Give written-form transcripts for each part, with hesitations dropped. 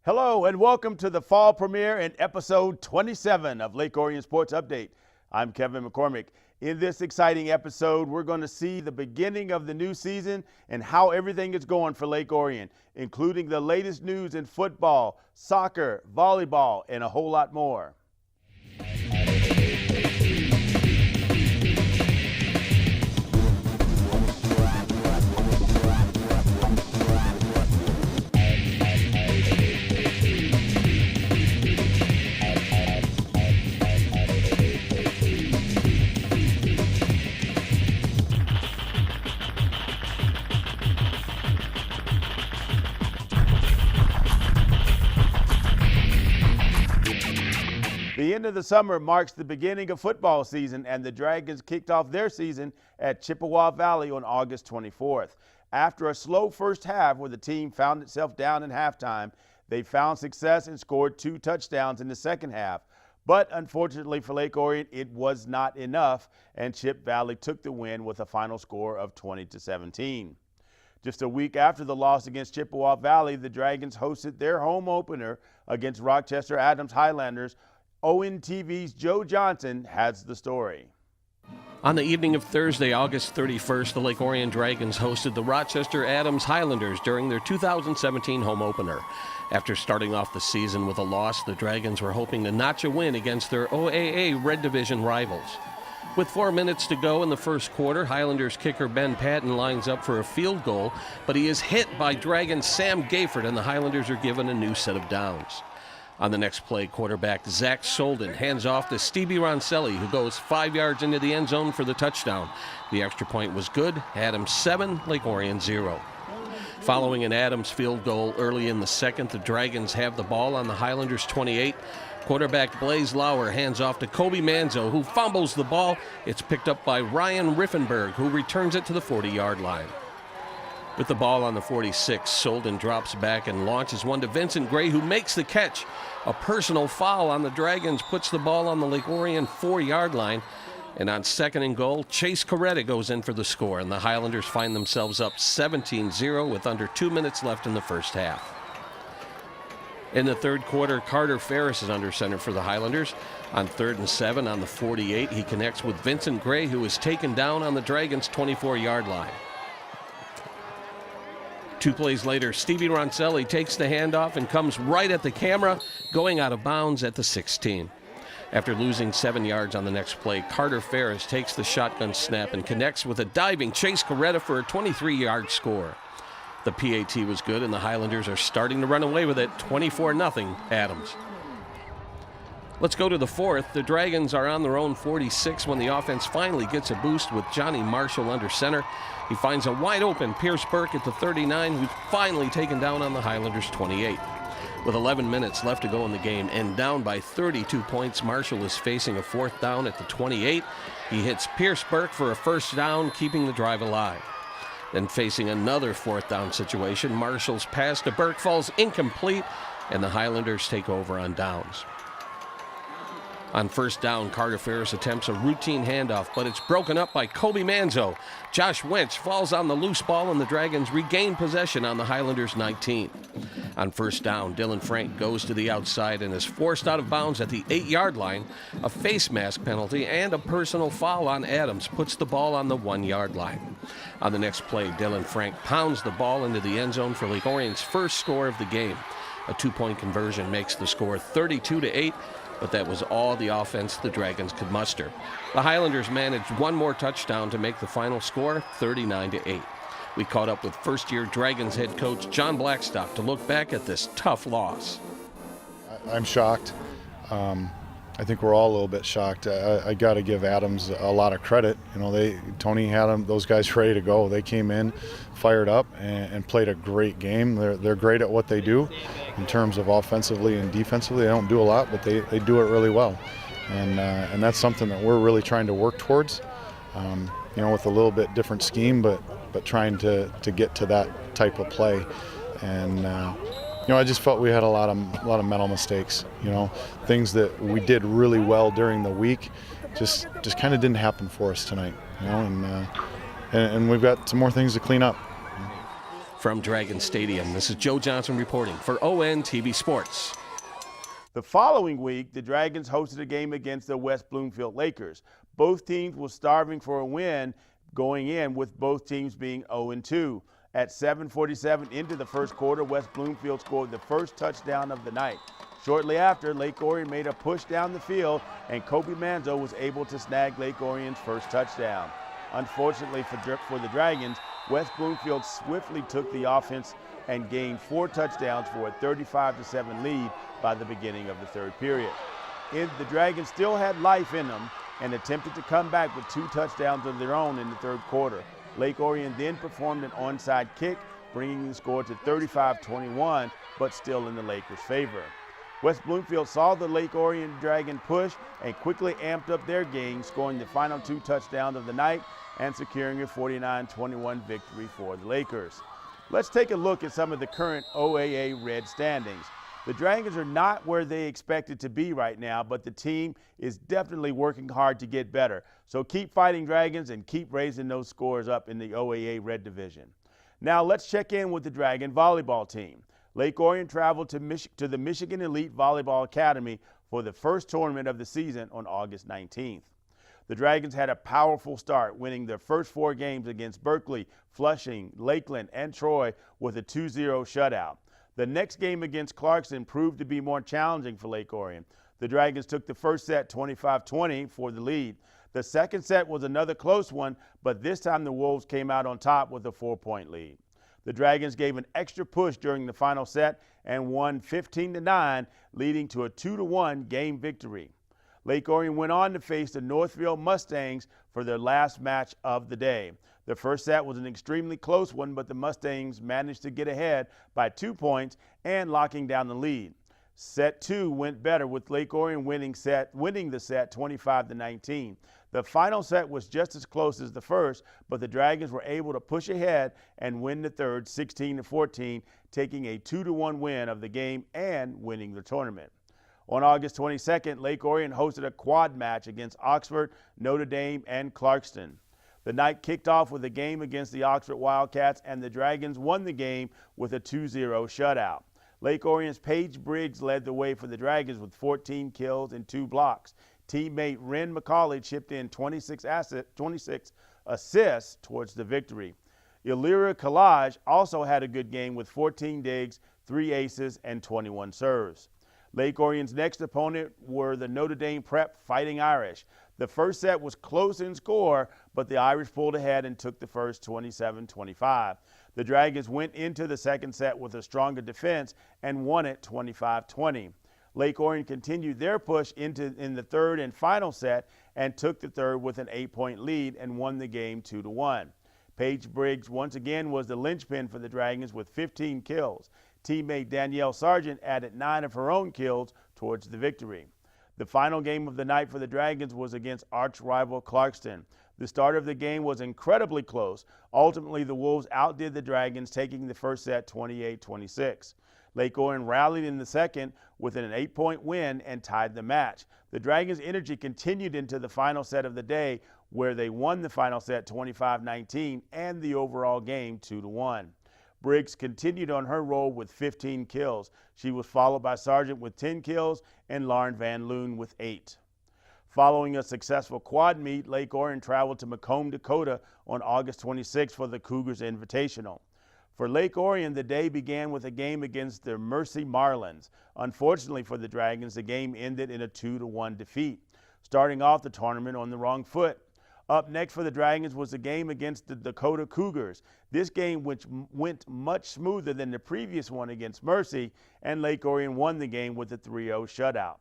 Hello and welcome to the fall premiere and episode 27 of Lake Orion Sports Update. I'm Kevin McCormick. In this exciting episode, we're going to see the beginning of the new season and how everything is going for Lake Orion, including the latest news in football, soccer, volleyball, and a whole lot more. The end of the summer marks the beginning of football season, and the Dragons kicked off their season at Chippewa Valley on August 24th. After a slow first half where the team found itself down in halftime, they found success and scored 2 touchdowns in the second half. But unfortunately for Lake Orion, it was not enough, and Chip Valley took the win with a final score of 20-17. Just a week after the loss against Chippewa Valley, the Dragons hosted their home opener against Rochester Adams Highlanders. ONTV's Joe Johnson has the story. On the evening of Thursday, August 31st, the Lake Orion Dragons hosted the Rochester Adams Highlanders during their 2017 home opener. After starting off the season with a loss, the Dragons were hoping to notch a win against their OAA Red Division rivals. With 4 minutes to go in the first quarter, Highlanders kicker Ben Patton lines up for a field goal, but he is hit by Dragons Sam Gayford, and the Highlanders are given a new set of downs. On the next play, quarterback Zach Solden hands off to Stevie Roncelli, who goes 5 yards into the end zone for the touchdown. The extra point was good. Adams 7, Lake Orion 0. Following an Adams field goal early in the second, the Dragons have the ball on the Highlanders 28. Quarterback Blaze Lauer hands off to Kobe Manzo, who fumbles the ball. It's picked up by Ryan Riffenberg, who returns it to the 40-yard line. With the ball on the 46, Solden drops back and launches one to Vincent Gray, who makes the catch. A personal foul on the Dragons puts the ball on the Lake Orion 4-yard line. And on second and goal, Chase Coretta goes in for the score, and the Highlanders find themselves up 17-0 with under 2 minutes left in the first half. In the third quarter, Carter Ferris is under center for the Highlanders. On 3rd and 7 on the 48, he connects with Vincent Gray, who is taken down on the Dragons' 24-yard line. 2 plays later, Stevie Roncelli takes the handoff and comes right at the camera, going out of bounds at the 16. After losing 7 yards on the next play, Carter Ferris takes the shotgun snap and connects with a diving Chase Coretta for a 23-yard score. The PAT was good, and the Highlanders are starting to run away with it, 24-0 Adams. Let's go to the fourth. The Dragons are on their own 46 when the offense finally gets a boost with Johnny Marshall under center. He finds a wide-open Pierce Burke at the 39, who's finally taken down on the Highlanders 28. With 11 minutes left to go in the game and down by 32 points, Marshall is facing a 4th down at the 28. He hits Pierce Burke for a first down, keeping the drive alive. Then facing another 4th down situation, Marshall's pass to Burke falls incomplete, and the Highlanders take over on downs. On first down, Carter Ferris attempts a routine handoff, but it's broken up by Kobe Manzo. Josh Wentz falls on the loose ball, and the Dragons regain possession on the Highlanders' 19. On first down, Dylan Frank goes to the outside and is forced out of bounds at the 8-yard line. A face mask penalty and a personal foul on Adams puts the ball on the 1-yard line. On the next play, Dylan Frank pounds the ball into the end zone for Lake Orion's first score of the game. A 2-point conversion makes the score 32-8. But that was all the offense the Dragons could muster. The Highlanders managed one more touchdown to make the final score 39-8. We caught up with first-year Dragons head coach John Blackstock to look back at this tough loss. I'm shocked. I think we're all a little bit shocked. I got to give Adams a lot of credit. You know, Tony had those guys ready to go. They came in, fired up, and played a great game. They're great at what they do in terms of offensively and defensively. They don't do a lot, but they do it really well. And that's something that we're really trying to work towards. You know, with a little bit different scheme, but trying to get to that type of play. And you know, I just felt we had a lot of mental mistakes. You know, things that we did really well during the week, just kind of didn't happen for us tonight. You know, and we've got some more things to clean up. From Dragon Stadium, this is Joe Johnson reporting for ON TV Sports. The following week, the Dragons hosted a game against the West Bloomfield Lakers. Both teams were starving for a win going in, with both teams being 0-2. At 7:47 into the first quarter, West Bloomfield scored the first touchdown of the night. Shortly after, Lake Orion made a push down the field, and Kobe Manzo was able to snag Lake Orion's first touchdown. Unfortunately for the Dragons, West Bloomfield swiftly took the offense and gained 4 touchdowns for a 35-7 lead by the beginning of the third period. The Dragons still had life in them and attempted to come back with 2 touchdowns of their own in the third quarter. Lake Orion then performed an onside kick, bringing the score to 35-21, but still in the Lakers' favor. West Bloomfield saw the Lake Orion Dragon push and quickly amped up their game, scoring the final 2 touchdowns of the night and securing a 49-21 victory for the Lakers. Let's take a look at some of the current OAA Red standings. The Dragons are not where they expected to be right now, but the team is definitely working hard to get better. So keep fighting, Dragons, and keep raising those scores up in the OAA Red Division. Now let's check in with the Dragon volleyball team. Lake Orion traveled to the Michigan Elite Volleyball Academy for the first tournament of the season on August 19th. The Dragons had a powerful start, winning their first 4 games against Berkeley, Flushing, Lakeland, and Troy with a 2-0 shutout. The next game against Clarkston proved to be more challenging for Lake Orion. The Dragons took the first set 25-20 for the lead. The second set was another close one, but this time the Wolves came out on top with a 4-point lead. The Dragons gave an extra push during the final set and won 15-9, leading to a 2-1 game victory. Lake Orion went on to face the Northville Mustangs for their last match of the day. The first set was an extremely close one, but the Mustangs managed to get ahead by 2 points and locking down the lead. Set 2 went better, with Lake Orion winning the set 25-19. The final set was just as close as the first, but the Dragons were able to push ahead and win the third 16-14, taking a 2-1 win of the game and winning the tournament. On August 22nd, Lake Orion hosted a quad match against Oxford, Notre Dame, and Clarkston. The night kicked off with a game against the Oxford Wildcats, and the Dragons won the game with a 2-0 shutout. Lake Orion's Paige Briggs led the way for the Dragons with 14 kills and 2 blocks. Teammate Ren McCauley chipped in 26 assists towards the victory. Illyria Collage also had a good game with 14 digs, 3 aces, and 21 serves. Lake Orion's next opponent were the Notre Dame Prep Fighting Irish. The first set was close in score, but the Irish pulled ahead and took the first 27-25. The Dragons went into the second set with a stronger defense and won it 25-20. Lake Orion continued their push in the third and final set and took the third with an 8-point lead and won the game 2-1. Paige Briggs once again was the linchpin for the Dragons with 15 kills. Teammate Danielle Sargent added 9 of her own kills towards the victory. The final game of the night for the Dragons was against arch-rival Clarkston. The start of the game was incredibly close. Ultimately, the Wolves outdid the Dragons, taking the first set 28-26. Lake Orion rallied in the second with an 8-point win and tied the match. The Dragons' energy continued into the final set of the day, where they won the final set 25-19 and the overall game 2-1. Briggs continued on her roll with 15 kills. She was followed by Sargent with 10 kills and Lauren Van Loon with 8. Following a successful quad meet, Lake Orion traveled to Macomb, Dakota on August 26 for the Cougars Invitational. For Lake Orion, the day began with a game against the Mercy Marlins. Unfortunately for the Dragons, the game ended in a 2-1 defeat, starting off the tournament on the wrong foot. Up next for the Dragons was a game against the Dakota Cougars. This game, which went much smoother than the previous one against Mercy, and Lake Orion won the game with a 3-0 shutout.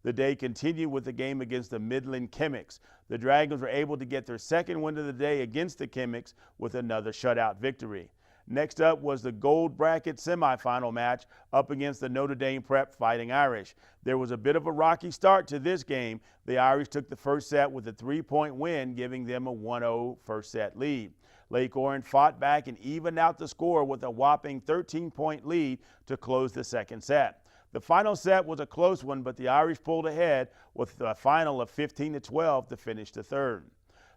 The day continued with a game against the Midland Chemics. The Dragons were able to get their second win of the day against the Chemics with another shutout victory. Next up was the gold bracket semifinal match up against the Notre Dame Prep Fighting Irish. There was a bit of a rocky start to this game. The Irish took the first set with a 3-point win, giving them a 1-0 first set lead. Lake Orion fought back and evened out the score with a whopping 13-point lead to close the second set. The final set was a close one, but the Irish pulled ahead with a final of 15-12 to finish the third.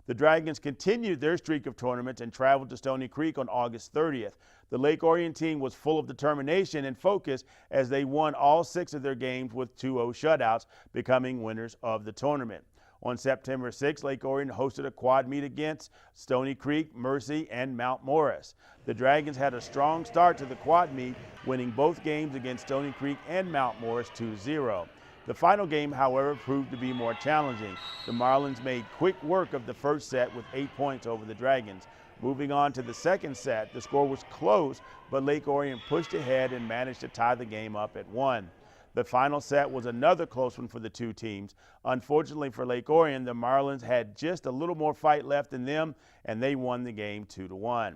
The Dragons continued their streak of tournaments and traveled to Stony Creek on August 30th. The Lake Orion team was full of determination and focus as they won all 6 of their games with 2-0 shutouts, becoming winners of the tournament. On September 6th, Lake Orion hosted a quad meet against Stony Creek, Mercy, and Mount Morris. The Dragons had a strong start to the quad meet, winning both games against Stony Creek and Mount Morris 2-0. The final game, however, proved to be more challenging. The Marlins made quick work of the first set with 8 points over the Dragons. Moving on to the second set, the score was close, but Lake Orion pushed ahead and managed to tie the game up at 1. The final set was another close one for the two teams. Unfortunately for Lake Orion, the Marlins had just a little more fight left in them, and they won the game 2-1.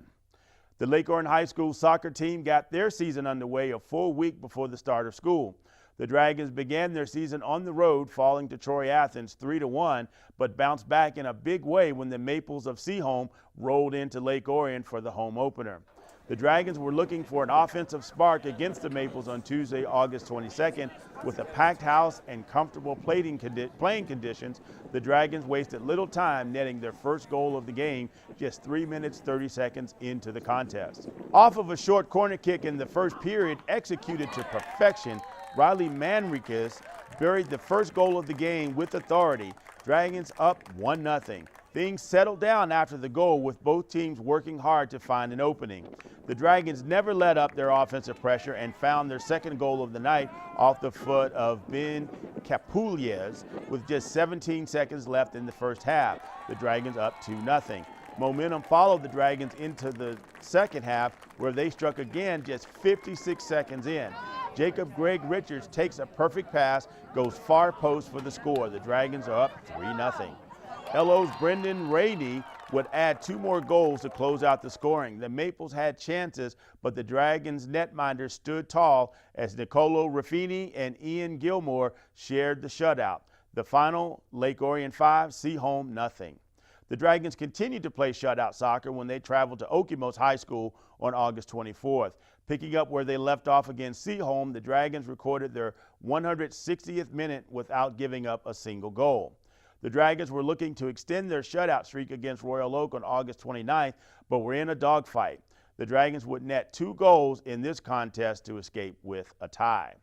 The Lake Orion High School soccer team got their season underway a full week before the start of school. The Dragons began their season on the road, falling to Troy Athens 3-1, but bounced back in a big way when the Maples of Seaholm rolled into Lake Orion for the home opener. The Dragons were looking for an offensive spark against the Maples on Tuesday, August 22nd. With a packed house and comfortable playing conditions, the Dragons wasted little time, netting their first goal of the game just 3 minutes 30 seconds into the contest. Off of a short corner kick in the first period, executed to perfection, Riley Manriquez buried the first goal of the game with authority. Dragons up 1-0. Things settled down after the goal, with both teams working hard to find an opening. The Dragons never let up their offensive pressure and found their second goal of the night off the foot of Ben Capulez with just 17 seconds left in the first half. The Dragons up 2-0. Momentum followed the Dragons into the second half, where they struck again just 56 seconds in. Jacob Greg Richards takes a perfect pass, goes far post for the score. The Dragons are up 3-0. LO's Brendan Rainey would add 2 more goals to close out the scoring. The Maples had chances, but the Dragons' netminders stood tall as Nicolo Raffini and Ian Gilmore shared the shutout. The final, Lake Orion 5, Seaholm 0. The Dragons continued to play shutout soccer when they traveled to Okemos High School on August 24th. Picking up where they left off against Seaholm, the Dragons recorded their 160th minute without giving up a single goal. The Dragons were looking to extend their shutout streak against Royal Oak on August 29th, but were in a dogfight. The Dragons would net 2 goals in this contest to escape with a tie.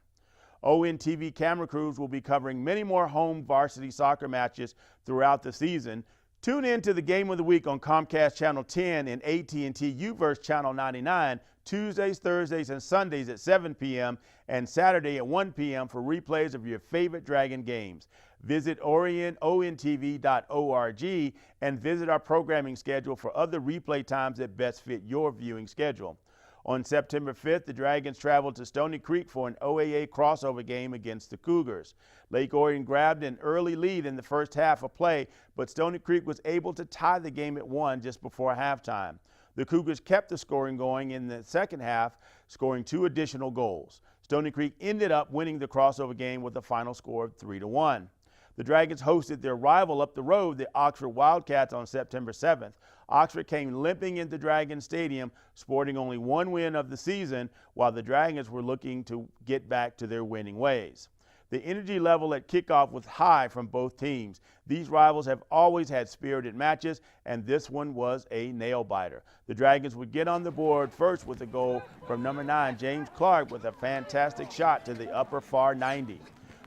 ONTV camera crews will be covering many more home varsity soccer matches throughout the season. Tune in to the Game of the Week on Comcast Channel 10 and AT&T UVerse Channel 99, Tuesdays, Thursdays, and Sundays at 7 p.m. and Saturday at 1 p.m. for replays of your favorite Dragon games. Visit OrionONTV.org and visit our programming schedule for other replay times that best fit your viewing schedule. On September 5th, the Dragons traveled to Stony Creek for an OAA crossover game against the Cougars. Lake Orion grabbed an early lead in the first half of play, but Stony Creek was able to tie the game at 1 just before halftime. The Cougars kept the scoring going in the second half, scoring 2 additional goals. Stony Creek ended up winning the crossover game with a final score of 3-1. The Dragons hosted their rival up the road, the Oxford Wildcats, on September 7th. Oxford came limping into Dragon Stadium, sporting only 1 win of the season, while the Dragons were looking to get back to their winning ways. The energy level at kickoff was high from both teams. These rivals have always had spirited matches, and this one was a nail-biter. The Dragons would get on the board first with a goal from number 9, James Clark, with a fantastic shot to the upper far 90.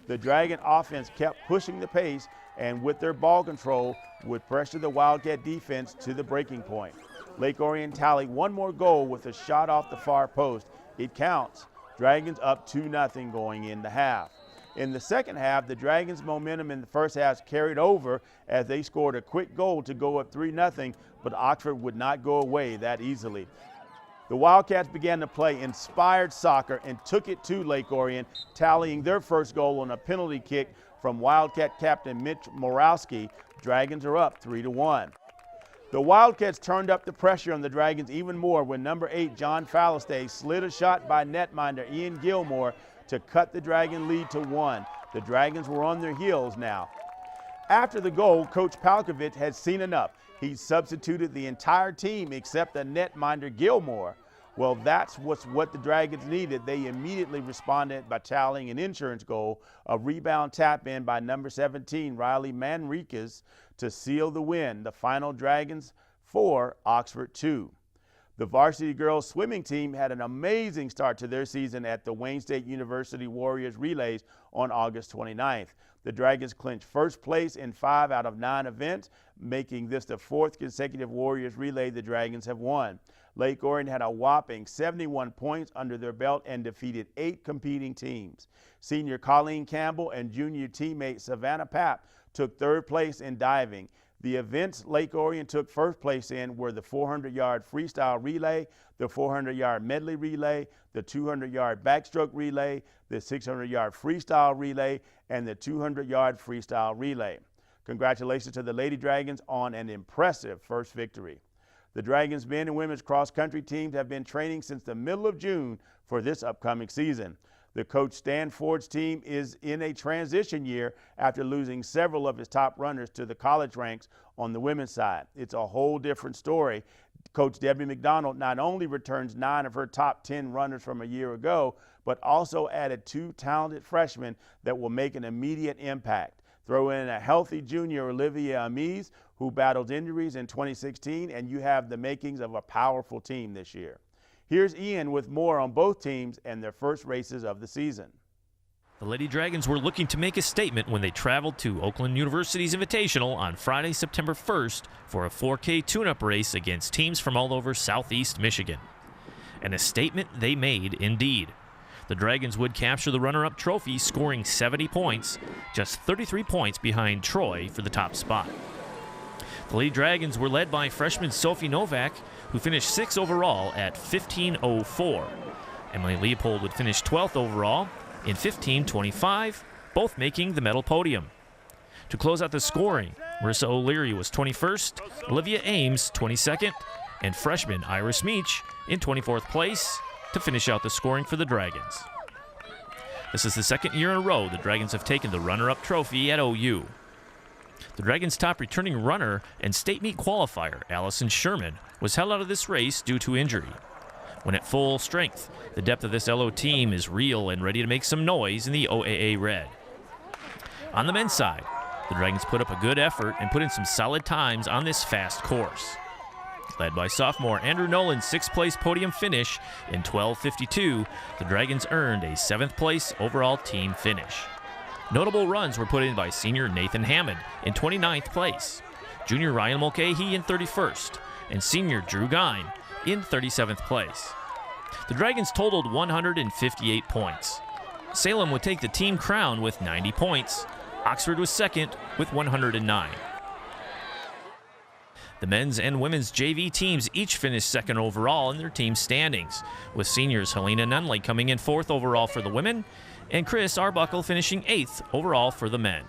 The Dragon offense kept pushing the pace, and with their ball control would pressure the Wildcat defense to the breaking point. Lake Orion tallied 1 more goal with a shot off the far post. It counts. Dragons up 2-0 going into half. In the second half, the Dragons' momentum in the first half carried over as they scored a quick goal to go up 3-0, but Oxford would not go away that easily. The Wildcats began to play inspired soccer and took it to Lake Orion, tallying their first goal on a penalty kick from Wildcat captain Mitch Morowski. Dragons are up 3-1. The Wildcats turned up the pressure on the Dragons even more when number 8, John Fallastay, slid a shot by netminder Ian Gilmore to cut the Dragon lead to 1. The Dragons were on their heels now. After the goal, Coach Palkovich had seen enough. He substituted the entire team except the netminder Gilmore. Well, that's what the Dragons needed. They immediately responded by tallying an insurance goal, a rebound tap-in by number 17, Riley Manriquez, to seal the win. The final Dragons 4, Oxford 2. The varsity girls swimming team had an amazing start to their season at the Wayne State University Warriors Relays on August 29th. The Dragons clinched first place in 5 out of 9 events, making this the 4th consecutive Warriors Relay the Dragons have won. Lake Orion had a whopping 71 points under their belt and defeated 8 competing teams. Senior Colleen Campbell and junior teammate Savannah Papp took 3rd place in diving. The events Lake Orion took first place in were the 400-yard freestyle relay, the 400-yard medley relay, the 200-yard backstroke relay, the 600-yard freestyle relay, and the 200-yard freestyle relay. Congratulations to the Lady Dragons on an impressive first victory. The Dragons men and women's cross-country teams have been training since the middle of June for this upcoming season. The coach Stan Ford's team is in a transition year after losing several of his top runners to the college ranks on the women's side. It's a whole different story. Coach Debbie McDonald not only returns 9 of her top 10 runners from a year ago, but also added 2 talented freshmen that will make an immediate impact. Throw in a healthy junior, Olivia Amise, who battled injuries in 2016, and you have the makings of a powerful team this year. Here's Ian with more on both teams and their first races of the season. The Lady Dragons were looking to make a statement when they traveled to Oakland University's Invitational on Friday, September 1st for a 4K tune-up race against teams from all over Southeast Michigan. And a statement they made indeed. The Dragons would capture the runner-up trophy, scoring 70 points, just 33 points behind Troy for the top spot. The Lady Dragons were led by freshman Sophie Novak, who finished 6th overall at 15:04. Emily Leopold would finish 12th overall in 15:25, both making the medal podium. To close out the scoring, Marissa O'Leary was 21st, Olivia Ames 22nd, and freshman Iris Meach in 24th place to finish out the scoring for the Dragons. This is the 2nd year in a row the Dragons have taken the runner-up trophy at OU. The Dragons' top returning runner and state meet qualifier, Allison Sherman, was held out of this race due to injury. When at full strength, the depth of this LO team is real and ready to make some noise in the OAA Red. On the men's side, the Dragons put up a good effort and put in some solid times on this fast course. Led by sophomore Andrew Nolan's 6th place podium finish in 12:52, the Dragons earned a 7th place overall team finish. Notable runs were put in by senior Nathan Hammond in 29th place, junior Ryan Mulcahy in 31st, and senior Drew Gine in 37th place. The Dragons totaled 158 points. Salem would take the team crown with 90 points. Oxford was 2nd with 109. The men's and women's JV teams each finished 2nd overall in their team standings, with seniors Helena Nunley coming in 4th overall for the women, and Chris Arbuckle finishing 8th overall for the men.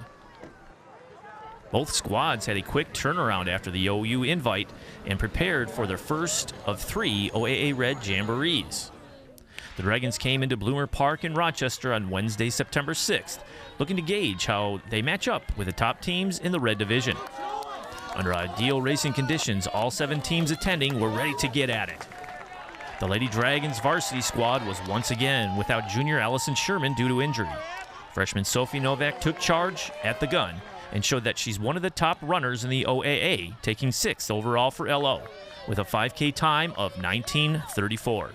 Both squads had a quick turnaround after the OU invite and prepared for their first of 3 OAA Red Jamborees. The Dragons came into Bloomer Park in Rochester on Wednesday, September 6th, looking to gauge how they match up with the top teams in the Red Division. Under ideal racing conditions, all 7 teams attending were ready to get at it. The Lady Dragons varsity squad was once again without junior Allison Sherman due to injury. Freshman Sophie Novak took charge at the gun and showed that she's one of the top runners in the OAA, taking 6th overall for LO, with a 5K time of 19:34.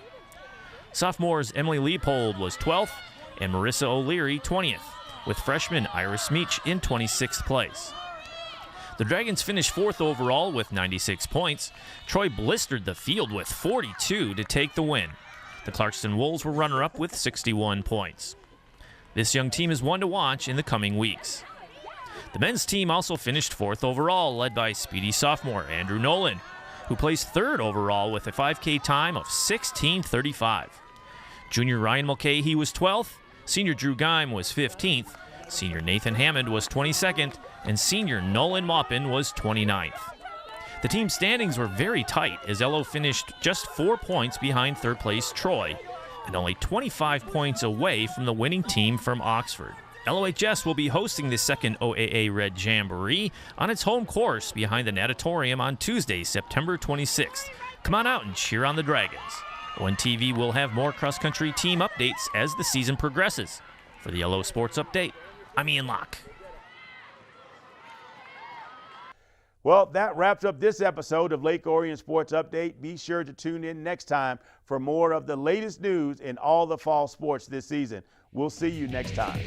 Sophomores Emily Leopold was 12th and Marissa O'Leary 20th, with freshman Iris Meach in 26th place. The Dragons finished 4th overall with 96 points. Troy blistered the field with 42 to take the win. The Clarkston Wolves were runner-up with 61 points. This young team is one to watch in the coming weeks. The men's team also finished 4th overall, led by speedy sophomore Andrew Nolan, who placed 3rd overall with a 5K time of 16:35. Junior Ryan Mulcahy was 12th, senior Drew Gime was 15th, senior Nathan Hammond was 22nd, and senior Nolan Maupin was 29th. The team standings were very tight as LO finished just 4 points behind 3rd place Troy and only 25 points away from the winning team from Oxford. LOHS will be hosting the 2nd OAA Red Jamboree on its home course behind the Natatorium on Tuesday, September 26th. Come on out and cheer on the Dragons. One TV will have more cross-country team updates as the season progresses. For the Yellow Sports Update, I'm Ian Locke. Well, that wraps up this episode of Lake Orion Sports Update. Be sure to tune in next time for more of the latest news in all the fall sports this season. We'll see you next time.